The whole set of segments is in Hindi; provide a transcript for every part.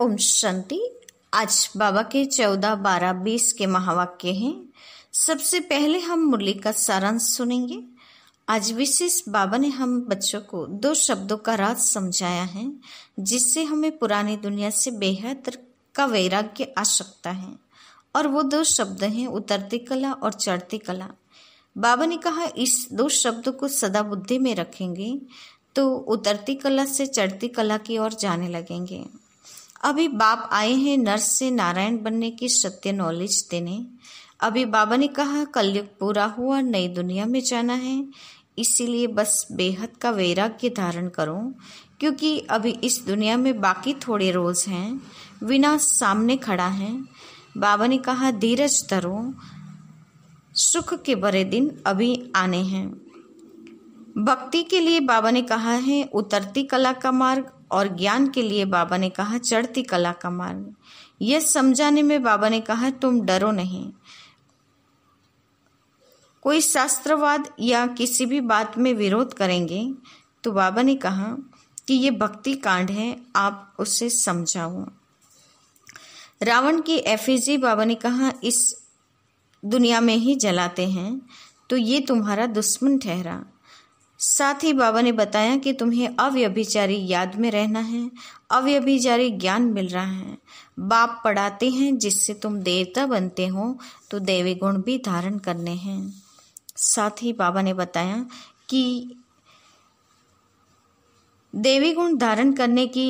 ओम शांति। आज बाबा के 14, 12, 20 के महावाक्य हैं। सबसे पहले हम मुरली का सारांश सुनेंगे। आज विशेष बाबा ने हम बच्चों को 2 शब्दों का राज समझाया है, जिससे हमें पुरानी दुनिया से बेहद का वैराग्य आ सकता है। और वो 2 शब्द हैं उतरती कला और चढ़ती कला। बाबा ने कहा इस 2 शब्दों को सदा बुद्धि में रखेंगे तो उतरती कला से चढ़ती कला की ओर जाने लगेंगे। अभी बाप आए हैं नर से नारायण बनने की सत्य नॉलेज देने। अभी बाबा ने कहा कलयुग पूरा हुआ, नई दुनिया में जाना है, इसीलिए बस बेहद का वैराग्य धारण करो, क्योंकि अभी इस दुनिया में बाकी थोड़े रोज हैं, विनाश सामने खड़ा है। बाबा ने कहा धीरज धरो, सुख के बड़े दिन अभी आने हैं। भक्ति के लिए बाबा ने कहा है उतरती कला का मार्ग, और ज्ञान के लिए बाबा ने कहा चढ़ती कला का मार्ग। यह समझाने में बाबा ने कहा तुम डरो नहीं। कोई शास्त्रवाद या किसी भी बात में विरोध करेंगे तो बाबा ने कहा कि ये भक्ति कांड है, आप उसे समझाओ। रावण की एफिजी बाबा ने कहा इस दुनिया में ही जलाते हैं, तो ये तुम्हारा दुश्मन ठहरा। साथ ही बाबा ने बताया कि तुम्हें अव्यभिचारी याद में रहना है, अव्यभिचारी ज्ञान मिल रहा है। बाप पढ़ाते हैं जिससे तुम देवता बनते हो, तो देवी गुण भी धारण करने हैं। साथ ही बाबा ने बताया कि देवी गुण धारण करने की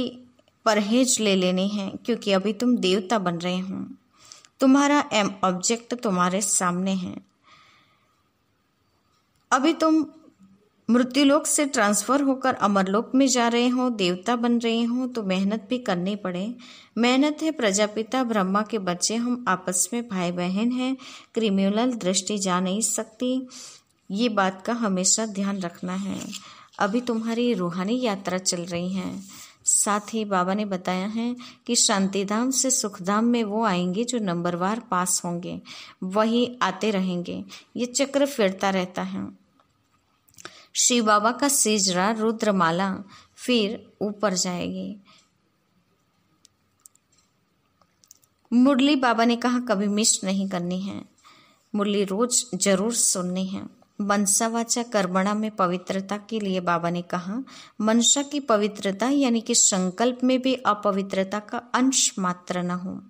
परहेज ले लेने हैं, क्योंकि अभी तुम देवता बन रहे हो। तुम्हारा एम ऑब्जेक्ट तुम्हारे सामने है। अभी तुम मृत्युलोक से ट्रांसफर होकर अमरलोक में जा रहे हो, देवता बन रहे हो, तो मेहनत भी करनी पड़े। मेहनत है प्रजापिता ब्रह्मा के बच्चे, हम आपस में भाई बहन हैं, क्रिमिनल दृष्टि जा नहीं सकती। ये बात का हमेशा ध्यान रखना है। अभी तुम्हारी रूहानी यात्रा चल रही है। साथ ही बाबा ने बताया है कि शांतिधाम से सुखधाम में वो आएंगे जो नंबरवार पास होंगे, वही आते रहेंगे। ये चक्र फिरता रहता है। शिव बाबा का सिजरा रुद्रमाला फिर ऊपर जाएगी। मुरली बाबा ने कहा कभी मिस नहीं करनी है, मुरली रोज जरूर सुननी है। मनसा वाचा कर्मणा में पवित्रता के लिए बाबा ने कहा मनसा की पवित्रता यानी कि संकल्प में भी अपवित्रता का अंश मात्र न हो।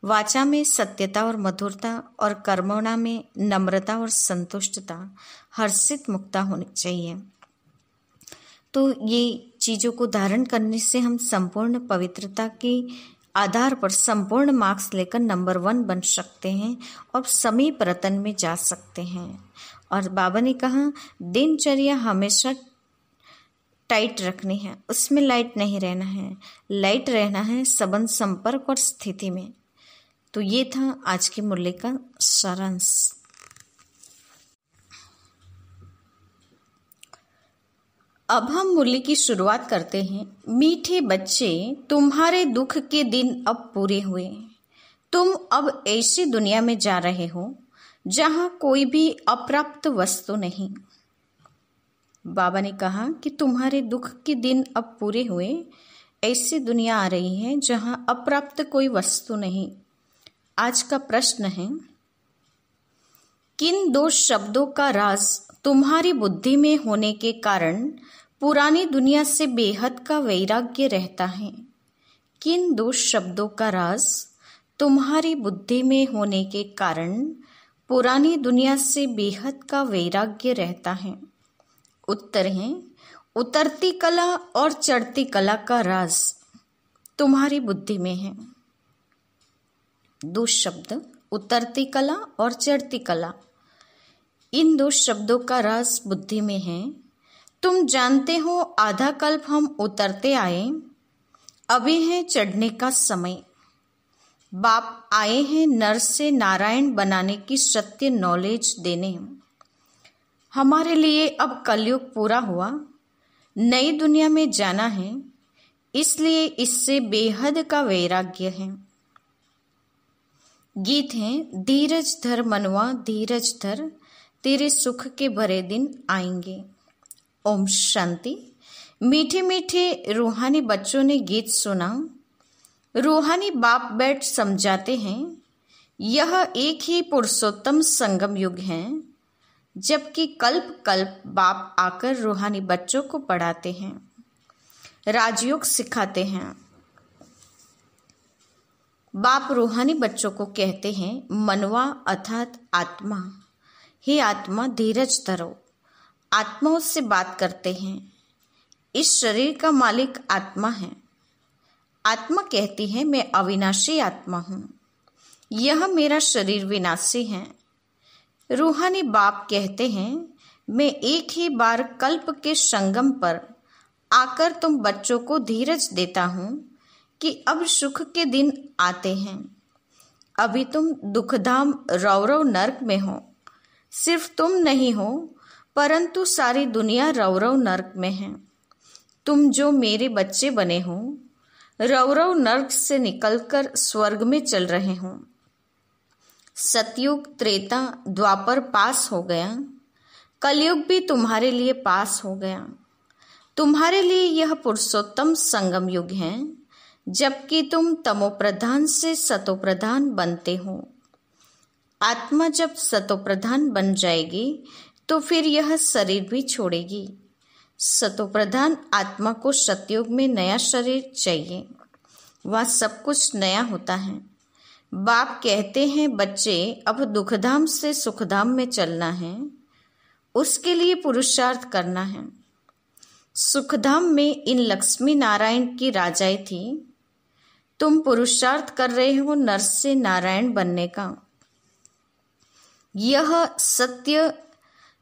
वाचा में सत्यता और मधुरता, और कर्मणा में नम्रता और संतुष्टता, हर्षित मुक्ता होनी चाहिए। तो ये चीजों को धारण करने से हम संपूर्ण पवित्रता के आधार पर संपूर्ण मार्क्स लेकर नंबर 1 बन सकते हैं और समीप रतन में जा सकते हैं। और बाबा ने कहा दिनचर्या हमेशा टाइट रखनी है, उसमें लाइट नहीं रहना है, लाइट रहना है संबंध, संपर्क और स्थिति में। तो ये था आज की मुरली का सारांश। अब हम मुरली की शुरुआत करते हैं। मीठे बच्चे, तुम्हारे दुख के दिन अब पूरे हुए। तुम अब ऐसी दुनिया में जा रहे हो जहां कोई भी अप्राप्त वस्तु नहीं। बाबा ने कहा कि तुम्हारे दुख के दिन अब पूरे हुए। ऐसी दुनिया आ रही है जहां अप्राप्त कोई वस्तु नहीं। आज का प्रश्न है किन 2 शब्दों का राज तुम्हारी बुद्धि में होने के कारण पुरानी दुनिया से बेहद का वैराग्य रहता है। किन 2 शब्दों का राज तुम्हारी बुद्धि में होने के कारण पुरानी दुनिया से बेहद का वैराग्य रहता है। उत्तर है उतरती कला और चढ़ती कला का राज तुम्हारी बुद्धि में है। 2 शब्द उतरती कला और चढ़ती कला, इन 2 शब्दों का राज बुद्धि में है। तुम जानते हो आधा कल्प हम उतरते आए, अभी है चढ़ने का समय। बाप आए हैं नर से नारायण बनाने की सत्य नॉलेज देने। हमारे लिए अब कलयुग पूरा हुआ, नई दुनिया में जाना है, इसलिए इससे बेहद का वैराग्य है। गीत है धीरज धर मनवा धीरज धर, तेरे सुख के भरे दिन आएंगे। ओम शांति। मीठे मीठे रूहानी बच्चों ने गीत सुना। रूहानी बाप बैठ समझाते हैं, यह एक ही पुरुषोत्तम संगम युग है, जबकि कल्प कल्प बाप आकर रूहानी बच्चों को पढ़ाते हैं, राजयोग सिखाते हैं। बाप रूहानी बच्चों को कहते हैं, मनवा अर्थात आत्मा, हे आत्मा धीरज धरो। आत्माओं से बात करते हैं। इस शरीर का मालिक आत्मा है। आत्मा कहती है, मैं अविनाशी आत्मा हूँ, यह मेरा शरीर विनाशी है। रूहानी बाप कहते हैं, मैं एक ही बार कल्प के संगम पर आकर तुम बच्चों को धीरज देता हूँ कि अब सुख के दिन आते हैं। अभी तुम दुखधाम रौरव नर्क में हो। सिर्फ तुम नहीं हो, परंतु सारी दुनिया रौरव नर्क में है। तुम जो मेरे बच्चे बने हो, रौरव नर्क से निकलकर स्वर्ग में चल रहे हो। सतयुग त्रेता द्वापर पास हो गया, कलयुग भी तुम्हारे लिए पास हो गया। तुम्हारे लिए यह पुरुषोत्तम संगम युग है, जबकि तुम तमोप्रधान से सतोप्रधान बनते हो। आत्मा जब सतोप्रधान बन जाएगी तो फिर यह शरीर भी छोड़ेगी। सतोप्रधान आत्मा को सतयुग में नया शरीर चाहिए, वह सब कुछ नया होता है। बाप कहते हैं, बच्चे अब दुखधाम से सुखधाम में चलना है, उसके लिए पुरुषार्थ करना है। सुखधाम में इन लक्ष्मी नारायण की राजाएं थी। तुम पुरुषार्थ कर रहे हो नर से नारायण बनने का। यह सत्य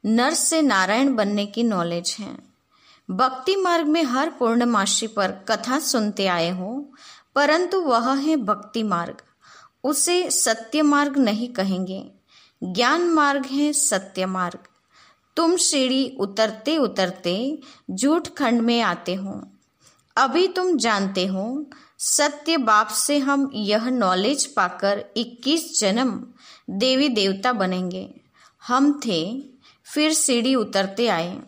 नर से नारायण बनने की नॉलेज है। भक्ति मार्ग में हर पूर्णमासी पर कथा सुनते आए हो, परंतु वह है भक्ति मार्ग, उसे सत्य मार्ग नहीं कहेंगे। ज्ञान मार्ग है सत्य मार्ग। तुम सीढ़ी उतरते उतरते झूठ खंड में आते हो। अभी तुम जानते हो, सत्य बाप से हम यह नॉलेज पाकर 21 जन्म देवी देवता बनेंगे। हम थे, फिर सीढ़ी उतरते आए।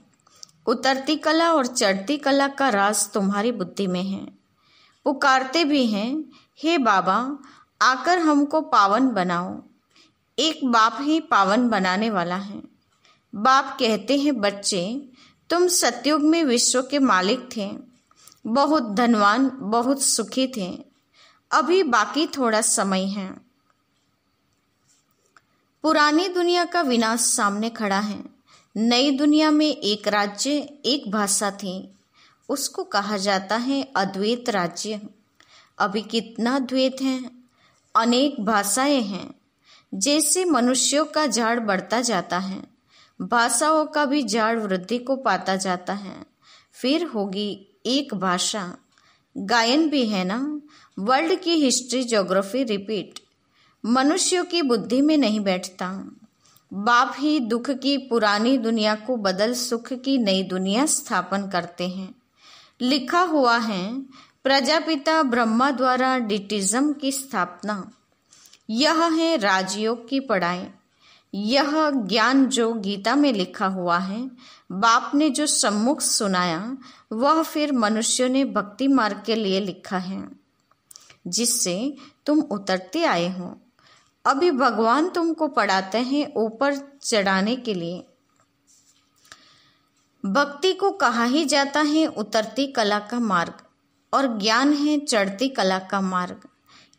उतरती कला और चढ़ती कला का राज तुम्हारी बुद्धि में है। पुकारते भी हैं, हे बाबा आकर हमको पावन बनाओ। एक बाप ही पावन बनाने वाला है। बाप कहते हैं, बच्चे तुम सतयुग में विश्व के मालिक थे, बहुत धनवान, बहुत सुखी थे। अभी बाकी थोड़ा समय है। पुरानी दुनिया का विनाश सामने खड़ा है। नई दुनिया में एक राज्य, एक भाषा थी, उसको कहा जाता है अद्वैत राज्य। अभी कितना द्वैत है, अनेक भाषाएं हैं। जैसे मनुष्यों का झाड़ बढ़ता जाता है, भाषाओं का भी झाड़ वृद्धि को पाता जाता है। फिर होगी एक भाषा। गायन भी है ना, वर्ल्ड की हिस्ट्री ज्योग्राफी रिपीट। मनुष्यों की बुद्धि में नहीं बैठता। बाप ही दुख की पुरानी दुनिया को बदल सुख की नई दुनिया स्थापन करते हैं। लिखा हुआ है, प्रजापिता ब्रह्मा द्वारा डिटिज्म की स्थापना। यह है राजयोग की पढ़ाई। यह ज्ञान जो गीता में लिखा हुआ है, बाप ने जो सम्मुख सुनाया, वह फिर मनुष्यों ने भक्ति मार्ग के लिए लिखा है, जिससे तुम उतरते आए हो। अभी भगवान तुमको पढ़ाते हैं ऊपर चढ़ाने के लिए। भक्ति को कहा ही जाता है उतरती कला का मार्ग, और ज्ञान है चढ़ती कला का मार्ग।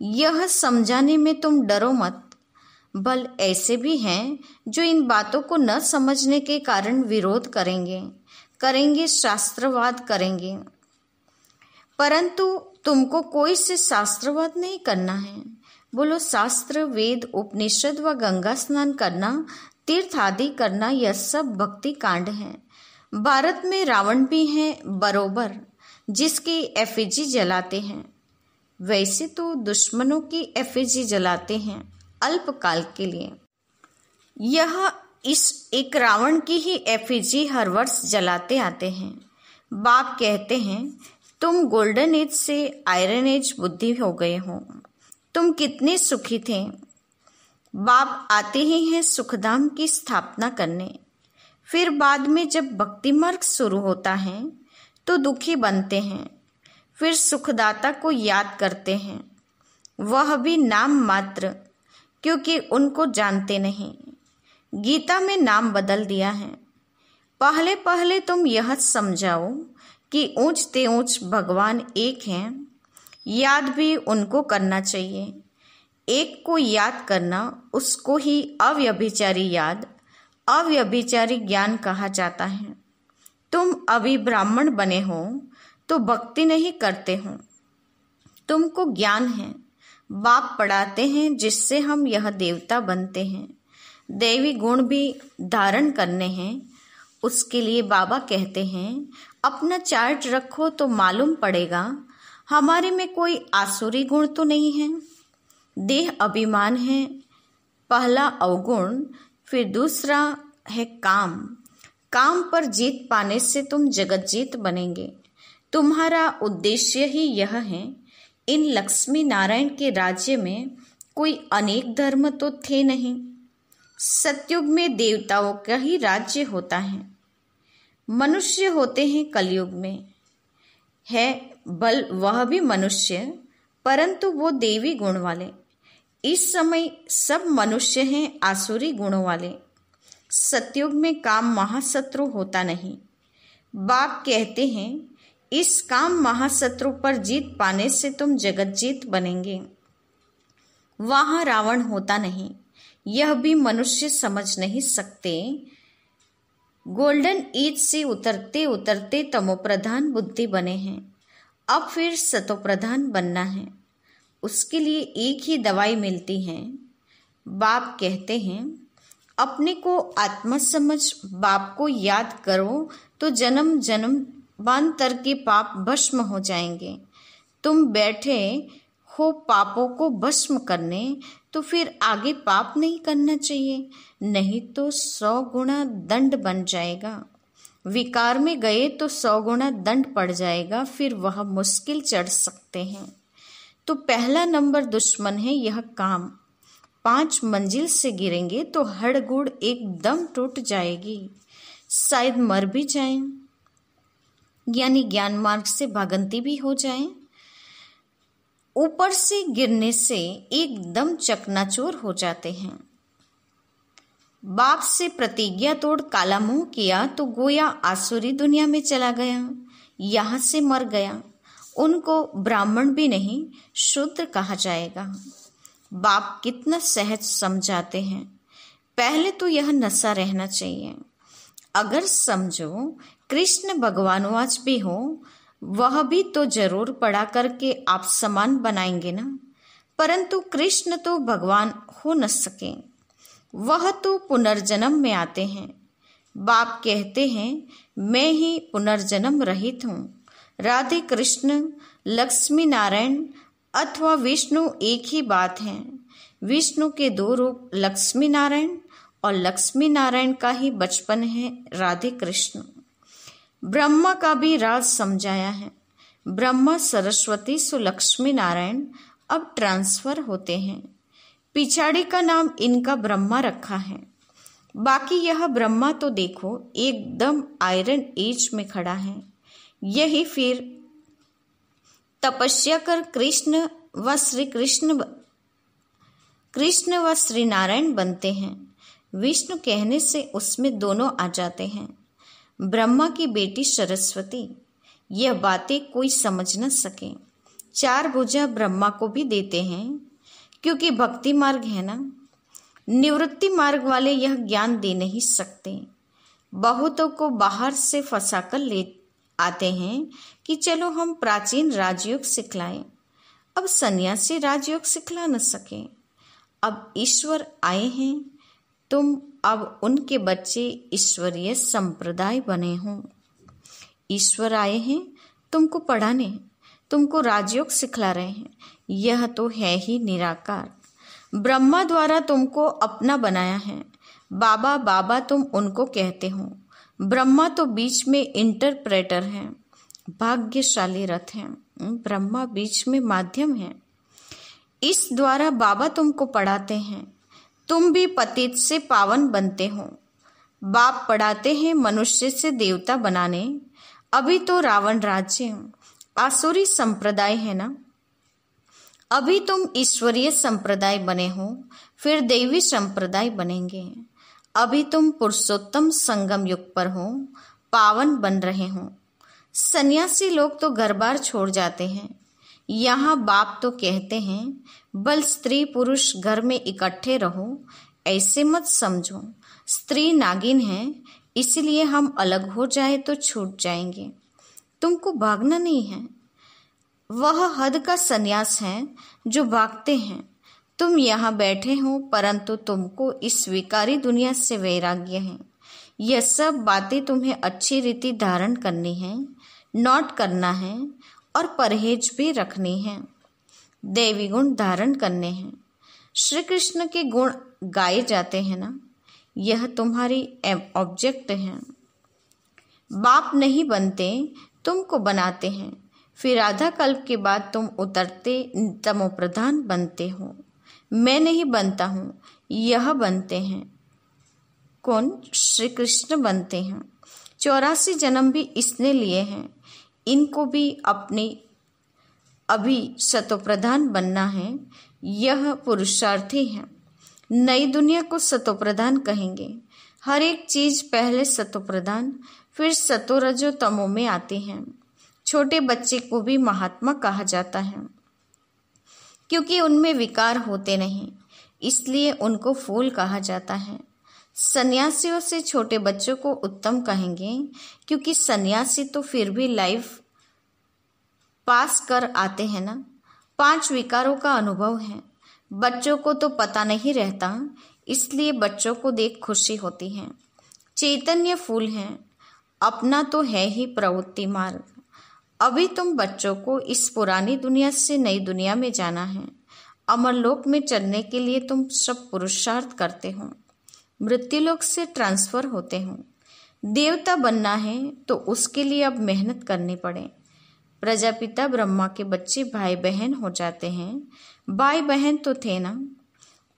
यह समझाने में तुम डरो मत। बल ऐसे भी हैं जो इन बातों को न समझने के कारण विरोध करेंगे, शास्त्रवाद करेंगे। परंतु तुमको कोई से शास्त्रवाद नहीं करना है। बोलो, शास्त्र, वेद, उपनिषद व गंगा स्नान करना, तीर्थ आदि करना, यह सब भक्ति कांड है। भारत में रावण भी है बरोबर, जिसकी एफिजी जलाते हैं। वैसे तो दुश्मनों की एफिजी जलाते हैं अल्पकाल के लिए। यह इस एक रावण की ही एफिजी हर वर्ष जलाते आते हैं। बाप कहते हैं, तुम गोल्डन एज से आयरन एज बुद्धि हो गए हो। तुम कितने सुखी थे। बाप आते ही हैं सुखधाम की स्थापना करने। फिर बाद में जब भक्ति मार्ग शुरू होता है तो दुखी बनते हैं, फिर सुखदाता को याद करते हैं। वह भी नाम मात्र, क्योंकि उनको जानते नहीं। गीता में नाम बदल दिया है। पहले पहले तुम यह समझाओ कि ऊंच ते ऊंच भगवान एक हैं। याद भी उनको करना चाहिए। एक को याद करना, उसको ही अव्यभिचारी याद, अव्यभिचारी ज्ञान कहा जाता है। तुम अभी ब्राह्मण बने हो तो भक्ति नहीं करते हो, तुमको ज्ञान है। बाप पढ़ाते हैं जिससे हम यह देवता बनते हैं। दैवी गुण भी धारण करने हैं। उसके लिए बाबा कहते हैं अपना चार्ट रखो तो मालूम पड़ेगा हमारे में कोई आसुरी गुण तो नहीं है। देह अभिमान है पहला अवगुण, फिर दूसरा है काम। काम पर जीत पाने से तुम जगत जीत बनेंगे। तुम्हारा उद्देश्य ही यह है। इन लक्ष्मी नारायण के राज्य में कोई अनेक धर्म तो थे नहीं। सतयुग में देवताओं का ही राज्य होता है। मनुष्य होते हैं कलयुग में। है बल वह भी मनुष्य, परंतु वो देवी गुण वाले। इस समय सब मनुष्य हैं आसुरी गुणों वाले। सतयुग में काम महाशत्रु होता नहीं। बाप कहते हैं इस काम महाशत्रु पर जीत पाने से तुम जगत जीत बनेंगे। वहां रावण होता नहीं। यह भी मनुष्य समझ नहीं सकते। गोल्डन एज से उतरते उतरते तमोप्रधान बुद्धि बने हैं। अब फिर सतोप्रधान बनना है। उसके लिए एक ही दवाई मिलती है। बाप कहते हैं अपने को आत्मा समझ बाप को याद करो तो जन्म जन्मांतर के पाप भस्म हो जाएंगे। तुम बैठे हो पापों को भस्म करने, तो फिर आगे पाप नहीं करना चाहिए, नहीं तो 100 गुना दंड बन जाएगा। विकार में गए तो 100 गुना दंड पड़ जाएगा, फिर वह मुश्किल चढ़ सकते हैं। तो पहला नंबर दुश्मन है यह काम। 5 मंजिल से गिरेंगे तो हड़गुड़ एकदम टूट जाएगी, शायद मर भी जाएं, यानी ज्ञान मार्ग से भागंती भी हो जाएं। ऊपर से गिरने से एकदम चकनाचूर हो जाते हैं। बाप से प्रतिज्ञा तोड़ काला मुंह किया तो गोया आसुरी दुनिया में चला गया, यहां से मर गया। उनको ब्राह्मण भी नहीं शूद्र कहा जाएगा। बाप कितना सहज समझाते हैं। पहले तो यह नशा रहना चाहिए। अगर समझो कृष्ण भगवानवाच भी हो, वह भी तो जरूर पढ़ा करके आप समान बनाएंगे ना। परंतु कृष्ण तो भगवान हो न सके, वह तो पुनर्जन्म में आते हैं। बाप कहते हैं मैं ही पुनर्जन्म रहित हूँ। राधे कृष्ण, लक्ष्मी नारायण अथवा विष्णु एक ही बात है। विष्णु के 2 रूप लक्ष्मी नारायण और लक्ष्मी नारायण का ही बचपन है राधे कृष्ण। ब्रह्मा का भी राज समझाया है। ब्रह्मा सरस्वती सो लक्ष्मी नारायण अब ट्रांसफर होते हैं। पिछाड़ी का नाम इनका ब्रह्मा रखा है। बाकी यह ब्रह्मा तो देखो एकदम आयरन एज में खड़ा है। यही फिर तपस्या कर कृष्ण व श्री नारायण बनते हैं। विष्णु कहने से उसमें दोनों आ जाते हैं। ब्रह्मा की बेटी सरस्वती, यह बातें कोई समझ न सके। 4 भुजा ब्रह्मा को भी देते हैं, क्योंकि भक्ति मार्ग है ना। निवृत्ति मार्ग वाले यह ज्ञान दे नहीं सकते। बहुतों को बाहर से फंसाकर ले आते हैं कि चलो हम प्राचीन राजयोग सिखलाएं। अब सन्यासी राजयोग सिखला न सके। अब ईश्वर आए हैं, तुम अब उनके बच्चे ईश्वरीय संप्रदाय बने हो। ईश्वर आए हैं तुमको पढ़ाने, तुमको राजयोग सिखला रहे हैं। यह तो है ही निराकार। ब्रह्मा द्वारा तुमको अपना बनाया है। बाबा बाबा तुम उनको कहते हो। ब्रह्मा तो बीच में इंटरप्रेटर हैं, भाग्यशाली रथ हैं। ब्रह्मा बीच में माध्यम है। इस द्वारा बाबा तुमको पढ़ाते हैं। तुम भी पतित से पावन बनते हो। बाप पढ़ाते हैं मनुष्य से देवता बनाने। अभी तो रावण राज्य आसुरी संप्रदाय है ना। अभी तुम ईश्वरीय संप्रदाय बने हो, फिर देवी संप्रदाय बनेंगे। अभी तुम पुरुषोत्तम संगम युग पर हो, पावन बन रहे हो। सन्यासी लोग तो घर बार छोड़ जाते हैं। यहाँ बाप तो कहते हैं बल स्त्री पुरुष घर में इकट्ठे रहो। ऐसे मत समझो स्त्री नागिन है, इसलिए हम अलग हो जाए तो छूट जाएंगे। तुमको भागना नहीं है। वह हद का सन्यास है जो भागते हैं। तुम यहाँ बैठे हो, परंतु तुमको इस विकारी दुनिया से वैराग्य है। यह सब बातें तुम्हें अच्छी रीति धारण करनी है, नोट करना है और परहेज भी रखनी है। देवी गुण धारण करने हैं। श्री कृष्ण के गुण गाए जाते हैं ना, यह तुम्हारी ऑब्जेक्ट है। बाप नहीं बनते, तुमको बनाते हैं। फिर आधा कल्प के बाद तुम उतरते तमो प्रधान बनते हो। मैं नहीं बनता हूँ, यह बनते हैं। कौन? श्री कृष्ण बनते हैं। 84 जन्म भी इसने लिए हैं। इनको भी अपनी अभी सतोप्रधान बनना है। यह पुरुषार्थी है। नई दुनिया को सतोप्रधान कहेंगे। हर एक चीज पहले सतोप्रधान फिर सतोरजो तमो में आती है। छोटे बच्चे को भी महात्मा कहा जाता है, क्योंकि उनमें विकार होते नहीं, इसलिए उनको फूल कहा जाता है। सन्यासियों से छोटे बच्चों को उत्तम कहेंगे, क्योंकि सन्यासी तो फिर भी लाइफ पास कर आते हैं ना। 5 विकारों का अनुभव है। बच्चों को तो पता नहीं रहता, इसलिए बच्चों को देख खुशी होती है। चैतन्य फूल है, अपना तो है ही प्रवृत्ति मार्ग। अभी तुम बच्चों को इस पुरानी दुनिया से नई दुनिया में जाना है। अमरलोक में चलने के लिए तुम सब पुरुषार्थ करते हो। मृत्युलोक से ट्रांसफर होते हो। देवता बनना है तो उसके लिए अब मेहनत करनी पड़े। प्रजापिता ब्रह्मा के बच्चे भाई बहन हो जाते हैं। भाई बहन तो थे ना।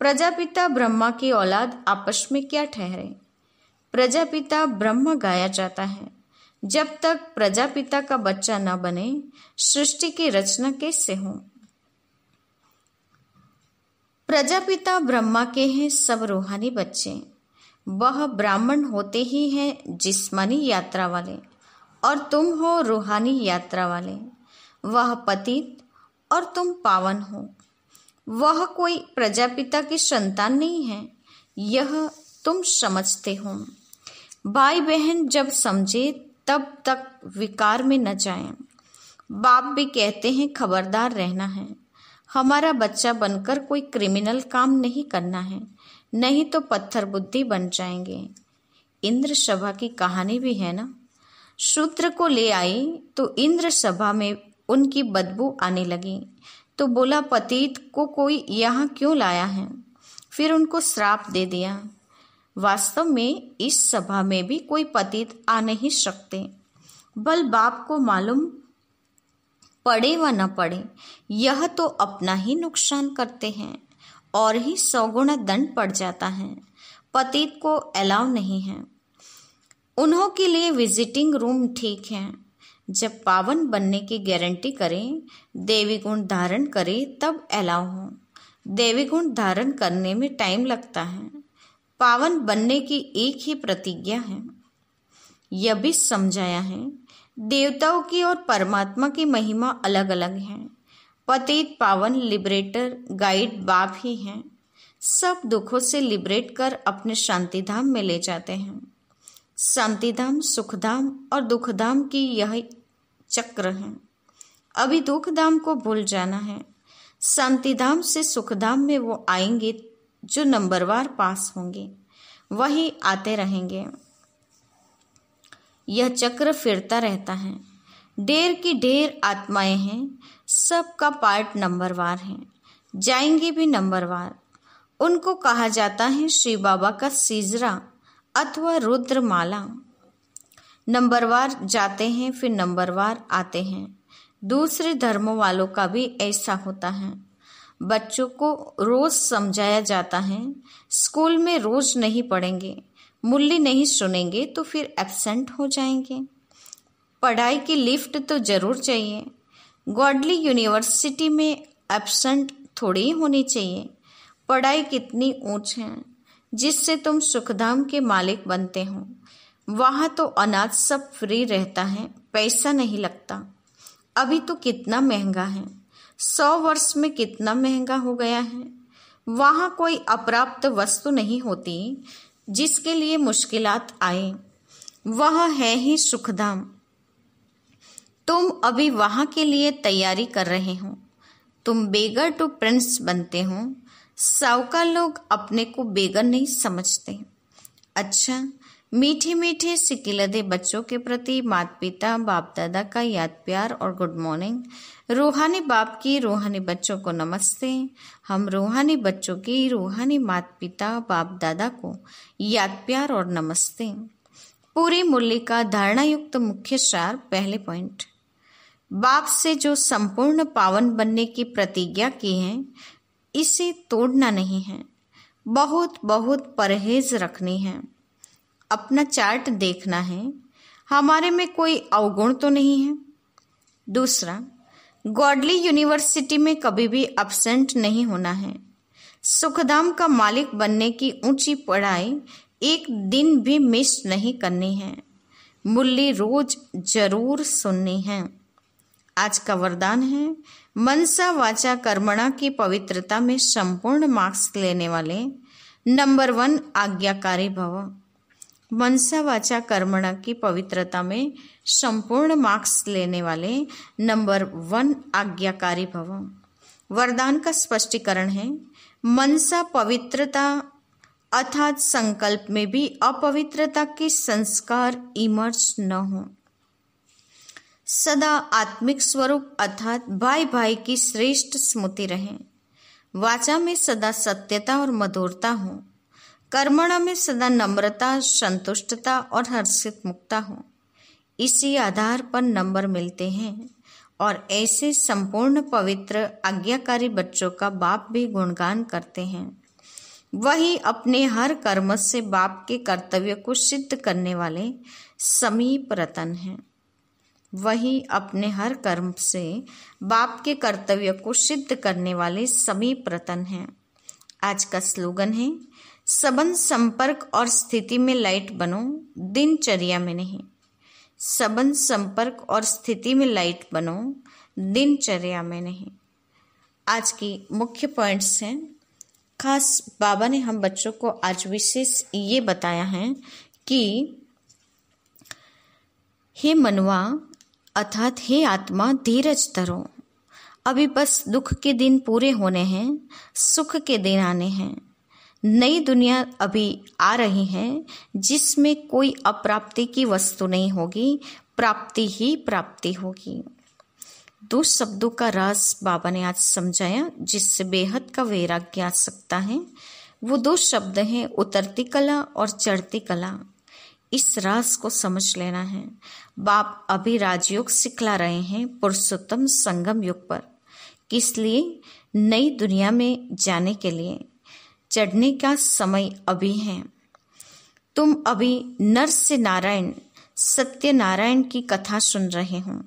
प्रजापिता ब्रह्मा की औलाद आपस में क्या ठहरे। प्रजापिता ब्रह्म गाया जाता है। जब तक प्रजापिता का बच्चा न बने, सृष्टि की रचना कैसे हो। प्रजापिता ब्रह्मा के हैं सब रूहानी बच्चे। वह ब्राह्मण होते ही हैं जिस्मानी यात्रा वाले, और तुम हो रूहानी यात्रा वाले। वह पतित और तुम पावन हो। वह कोई प्रजापिता की संतान नहीं है, यह तुम समझते हो। भाई बहन जब समझे तब तक विकार में न जाएं। बाप भी कहते हैं खबरदार रहना है। हमारा बच्चा बनकर कोई क्रिमिनल काम नहीं करना है, नहीं तो पत्थर बुद्धि बन जाएंगे। इंद्र सभा की कहानी भी है ना। शूद्र को ले आई तो इंद्र सभा में उनकी बदबू आने लगी, तो बोला पतित को कोई यहाँ क्यों लाया है। फिर उनको श्राप दे दिया। वास्तव में इस सभा में भी कोई पतित आ नहीं सकते। बल बाप को मालूम पड़े व न पड़े, यह तो अपना ही नुकसान करते हैं और ही 100 गुना दंड पड़ जाता है। पतित को अलाउ नहीं है। उन्हों के लिए विजिटिंग रूम ठीक है। जब पावन बनने की गारंटी करें, देवी गुण धारण करें, तब अलाउ हो। देवी गुण धारण करने में टाइम लगता है। पावन बनने की एक ही प्रतिज्ञा है। यह भी समझाया है देवताओं की और परमात्मा की महिमा अलग अलग है। पतित पावन लिबरेटर गाइड बाप ही हैं। सब दुखों से लिबरेट कर अपने शांतिधाम में ले जाते हैं। शांतिधाम, सुखधाम और दुखधाम की यह चक्र है। अभी दुखधाम को भूल जाना है। शांतिधाम से सुखधाम में वो आएंगे जो नंबरवार पास होंगे, वही आते रहेंगे। यह चक्र फिरता रहता है। ढेर की ढेर आत्माएं हैं, सबका पार्ट नंबरवार है, जाएंगे भी नंबरवार। उनको कहा जाता है श्री बाबा का सीजरा अथवा रुद्रमाला। नंबरवार जाते हैं, फिर नंबरवार आते हैं। दूसरे धर्मों वालों का भी ऐसा होता है। बच्चों को रोज समझाया जाता है, स्कूल में रोज नहीं पढ़ेंगे, मुरली नहीं सुनेंगे तो फिर एब्सेंट हो जाएंगे। पढ़ाई की लिफ्ट तो जरूर चाहिए। गॉडली यूनिवर्सिटी में एब्सेंट थोड़ी ही होनी चाहिए। पढ़ाई कितनी ऊंच है जिससे तुम सुखधाम के मालिक बनते हो। वहां तो अनाज सब फ्री रहता है, पैसा नहीं लगता। अभी तो कितना महंगा है, 100 वर्ष में कितना महंगा हो गया है। वहां कोई अप्राप्त वस्तु नहीं होती जिसके लिए मुश्किलात आए, वह है ही सुखधाम। तुम अभी वहां के लिए तैयारी कर रहे हो। तुम बेगर टू प्रिंस बनते हो। साहूकार लोग अपने को बेगर नहीं समझते। अच्छा, मीठे मीठे सिकिलदे बच्चों के प्रति माता पिता बाप दादा का याद प्यार और गुड मॉर्निंग। रूहानी बाप की रूहानी बच्चों को नमस्ते। हम रूहानी बच्चों की रूहानी माता पिता बाप दादा को याद प्यार और नमस्ते। पूरी मुरली का धारणा युक्त मुख्य सार। पहले पॉइंट, बाप से जो संपूर्ण पावन बनने की प्रतिज्ञा की है, इसे तोड़ना नहीं है। बहुत बहुत परहेज रखनी है। अपना चार्ट देखना है, हमारे में कोई अवगुण तो नहीं है। दूसरा, गॉडली यूनिवर्सिटी में कभी भी एब्सेंट नहीं होना है। सुखधाम का मालिक बनने की ऊंची पढ़ाई एक दिन भी मिस नहीं करनी है। मुरली रोज जरूर सुननी है। आज का वरदान है, मनसा वाचा कर्मणा की पवित्रता में संपूर्ण मार्क्स लेने वाले नंबर 1 आज्ञाकारी भव। मनसा वाचा कर्मणा की पवित्रता में संपूर्ण मार्क्स लेने वाले नंबर 1 आज्ञाकारी भव। वरदान का स्पष्टीकरण है, मनसा पवित्रता अर्थात संकल्प में भी अपवित्रता के संस्कार इमर्ज न हो। सदा आत्मिक स्वरूप अर्थात भाई भाई की श्रेष्ठ स्मृति रहे। वाचा में सदा सत्यता और मधुरता हो। कर्मणा में सदा नम्रता, संतुष्टता और हर्षित मुक्ता हो। इसी आधार पर नंबर मिलते हैं और ऐसे संपूर्ण पवित्र आज्ञाकारी बच्चों का बाप भी गुणगान करते हैं। वही अपने हर कर्म से बाप के कर्तव्य को सिद्ध करने वाले समीप रतन हैं। वही अपने हर कर्म से बाप के कर्तव्य को सिद्ध करने वाले समीप रतन हैं। आज का स्लोगन है, संबंध संपर्क और स्थिति में लाइट बनो, दिनचर्या में नहीं। संबंध संपर्क और स्थिति में लाइट बनो, दिनचर्या में नहीं। आज की मुख्य पॉइंट्स हैं। खास बाबा ने हम बच्चों को आज विशेष ये बताया है कि हे मनवा अर्थात हे आत्मा, धीरज धरो। अभी बस दुख के दिन पूरे होने हैं, सुख के दिन आने हैं। नई दुनिया अभी आ रही है जिसमें कोई अप्राप्ति की वस्तु नहीं होगी, प्राप्ति ही प्राप्ति होगी। 2 शब्दों का राज बाबा ने आज समझाया जिससे बेहद का वैराग्य आ सकता है। वो 2 शब्द हैं, उतरती कला और चढ़ती कला। इस राज को समझ लेना है। बाप अभी राजयोग सिखला रहे हैं पुरुषोत्तम संगम युग पर। किस लिए? नई दुनिया में जाने के लिए। चढ़ने का समय अभी है। तुम अभी नर से नारायण, सत्य नारायण की कथा सुन रहे हो।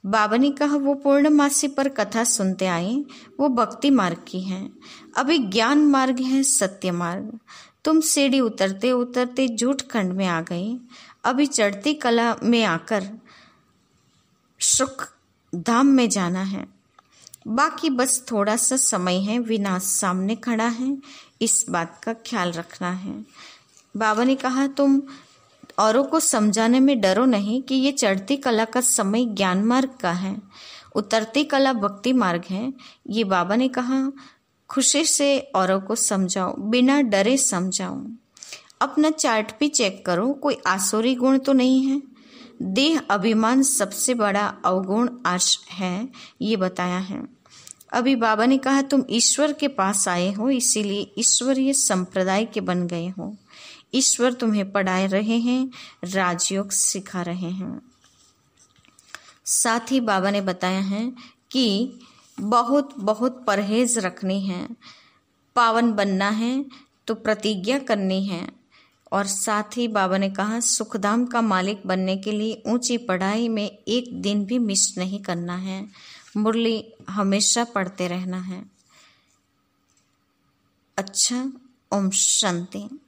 बाबा ने कहा वो पूर्णमासी पर कथा सुनते आए, वो भक्ति मार्ग की है। अभी ज्ञान मार्ग है, सत्य मार्ग। तुम सीढ़ी उतरते उतरते झूठ खंड में आ गए। अभी चढ़ती कला में आकर सुख धाम में जाना है। बाकी बस थोड़ा सा समय है, विनाश सामने खड़ा है, इस बात का ख्याल रखना है। बाबा ने कहा तुम औरों को समझाने में डरो नहीं कि ये चढ़ती कला का समय ज्ञान मार्ग का है, उतरती कला भक्ति मार्ग है। ये बाबा ने कहा खुशी से औरों को समझाओ, बिना डरे समझाओ। अपना चार्ट भी चेक करो, कोई आसुरी गुण तो नहीं है। देह अभिमान सबसे बड़ा अवगुण आश है, ये बताया है। अभी बाबा ने कहा तुम ईश्वर के पास आए हो, इसीलिए ईश्वरीय संप्रदाय के बन गए हो। ईश्वर तुम्हें पढ़ा रहे हैं, राजयोग सिखा रहे हैं। साथ ही बाबा ने बताया है कि बहुत बहुत परहेज रखनी है। पावन बनना है तो प्रतिज्ञा करनी है। और साथ ही बाबा ने कहा सुखधाम का मालिक बनने के लिए ऊंची पढ़ाई में एक दिन भी मिस नहीं करना है। मुरली हमेशा पढ़ते रहना है। अच्छा, ओम शांति।